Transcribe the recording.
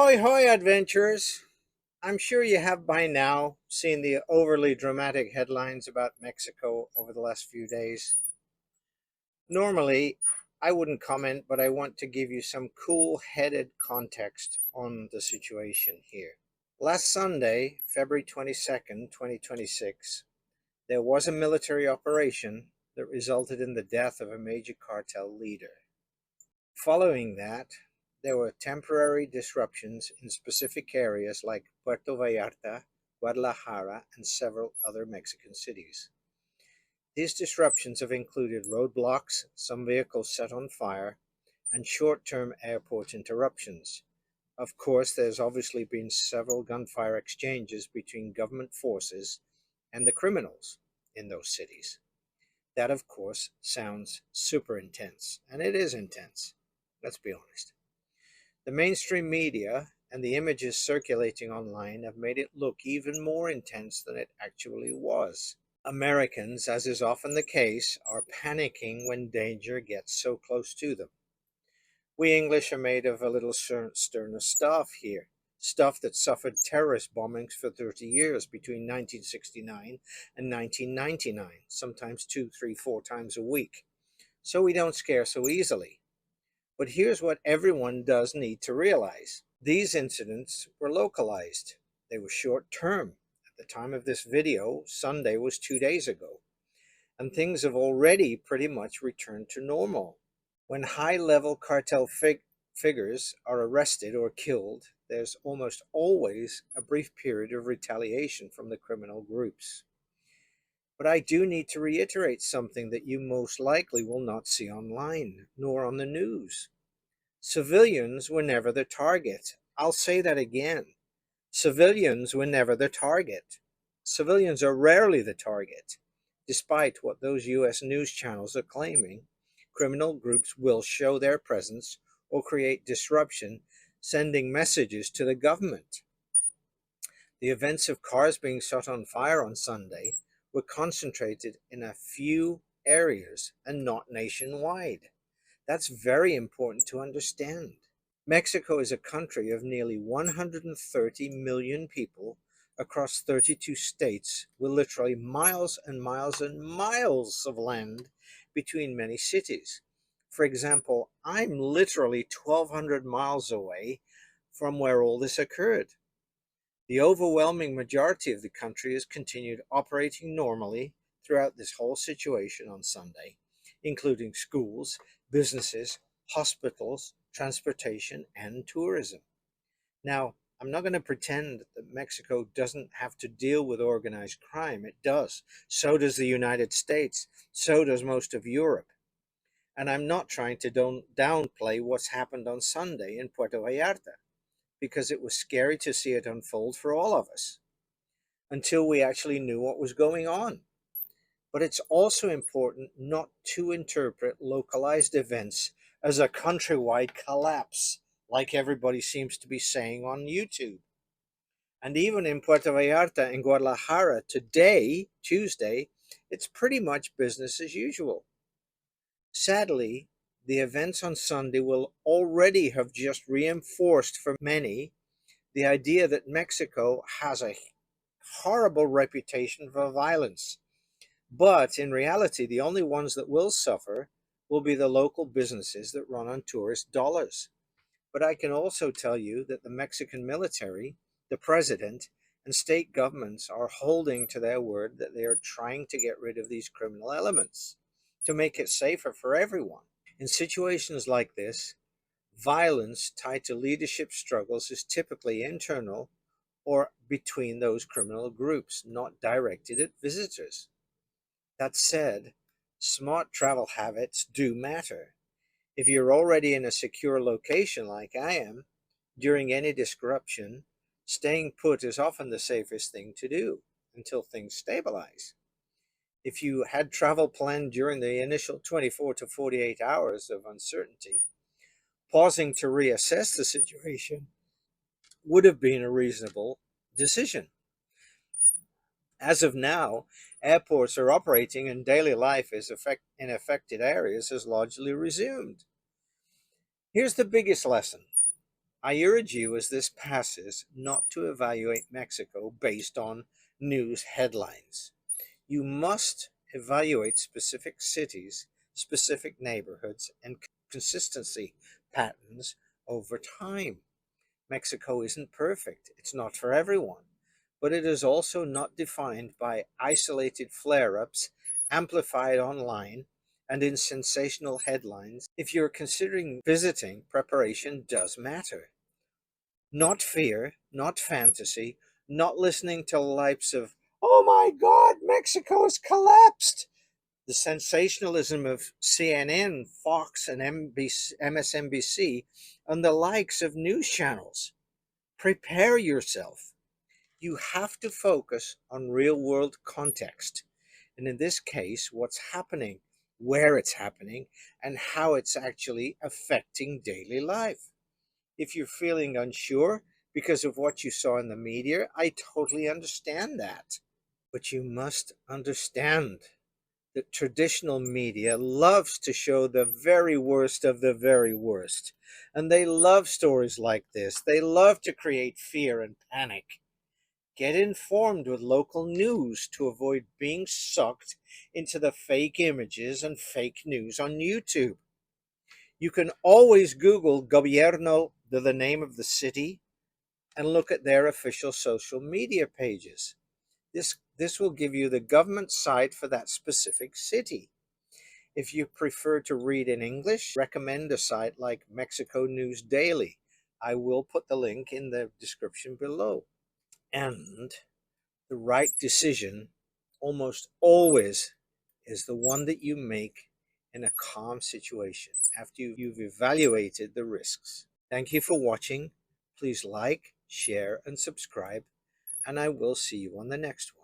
Ahoy, hoy, adventurers! I'm sure you have by now seen the overly dramatic headlines about Mexico over the last few days. Normally, I wouldn't comment, but I want to give you some cool headed context on the situation here. Last Sunday, February 22nd, 2026, there was a military operation that resulted in the death of a major cartel leader. Following that, there were temporary disruptions in specific areas like Puerto Vallarta, Guadalajara, and several other Mexican cities. These disruptions have included roadblocks, some vehicles set on fire, and short-term airport interruptions. Of course, there's obviously been several gunfire exchanges between government forces and the criminals in those cities. That, of course, sounds super intense, and it is intense. Let's be honest. The mainstream media and the images circulating online have made it look even more intense than it actually was. Americans, as is often the case, are panicking when danger gets so close to them. We English are made of a little sterner stuff here. Stuff that suffered terrorist bombings for 30 years between 1969 and 1999, sometimes 2, 3, 4 times a week. So we don't scare so easily. But here's what everyone does need to realize. These incidents were localized. They were short term. At the time of this video, Sunday was 2 days ago. And things have already pretty much returned to normal. When high-level cartel figures are arrested or killed, there's almost always a brief period of retaliation from the criminal groups. But I do need to reiterate something that you most likely will not see online, nor on the news. Civilians were never the target. I'll say that again. Civilians were never the target. Civilians are rarely the target. Despite what those US news channels are claiming, criminal groups will show their presence or create disruption, sending messages to the government. The events of cars being set on fire on Sunday were concentrated in a few areas and not nationwide. That's very important to understand. Mexico is a country of nearly 130 million people across 32 states with literally miles and miles and miles of land between many cities. For example, I'm literally 1,200 miles away from where all this occurred. The overwhelming majority of the country has continued operating normally throughout this whole situation on Sunday, including schools, businesses, hospitals, transportation, and tourism. Now, I'm not going to pretend that Mexico doesn't have to deal with organized crime. It does. So does the United States. So does most of Europe. And I'm not trying to downplay what's happened on Sunday in Puerto Vallarta, because it was scary to see it unfold for all of us until we actually knew what was going on. But it's also important not to interpret localized events as a countrywide collapse, like everybody seems to be saying on YouTube. And even in Puerto Vallarta and Guadalajara today, Tuesday, it's pretty much business as usual. Sadly, the events on Sunday will already have just reinforced for many the idea that Mexico has a horrible reputation for violence. But in reality, the only ones that will suffer will be the local businesses that run on tourist dollars. But I can also tell you that the Mexican military, the president, and state governments are holding to their word that they are trying to get rid of these criminal elements to make it safer for everyone. In situations like this, violence tied to leadership struggles is typically internal or between those criminal groups, not directed at visitors. That said, smart travel habits do matter. If you're already in a secure location like I am, during any disruption, staying put is often the safest thing to do until things stabilize. If you had travel planned during the initial 24 to 48 hours of uncertainty, pausing to reassess the situation would have been a reasonable decision. As of now, airports are operating and daily life in affected areas has largely resumed. Here's the biggest lesson. I urge you as this passes not to evaluate Mexico based on news headlines. You must evaluate specific cities, specific neighborhoods, and consistency patterns over time. Mexico isn't perfect, it's not for everyone, but it is also not defined by isolated flare ups amplified online and in sensational headlines. If you're considering visiting, preparation does matter. Not fear, not fantasy, not listening to lights of, oh my God, Mexico has collapsed. The sensationalism of CNN, Fox, and MSNBC, and the likes of news channels. Prepare yourself. You have to focus on real world context. And in this case, what's happening, where it's happening, and how it's actually affecting daily life. If you're feeling unsure because of what you saw in the media, I totally understand that. But you must understand that traditional media loves to show the very worst of the very worst. And they love stories like this. They love to create fear and panic. Get informed with local news to avoid being sucked into the fake images and fake news on YouTube. You can always Google Gobierno, the name of the city, and look at their official social media pages. This will give you the government site for that specific city. If you prefer to read in English, recommend a site like Mexico News Daily. I will put the link in the description below. And the right decision almost always is the one that you make in a calm situation after you've evaluated the risks. Thank you for watching. Please like, share, and subscribe, and I will see you on the next one.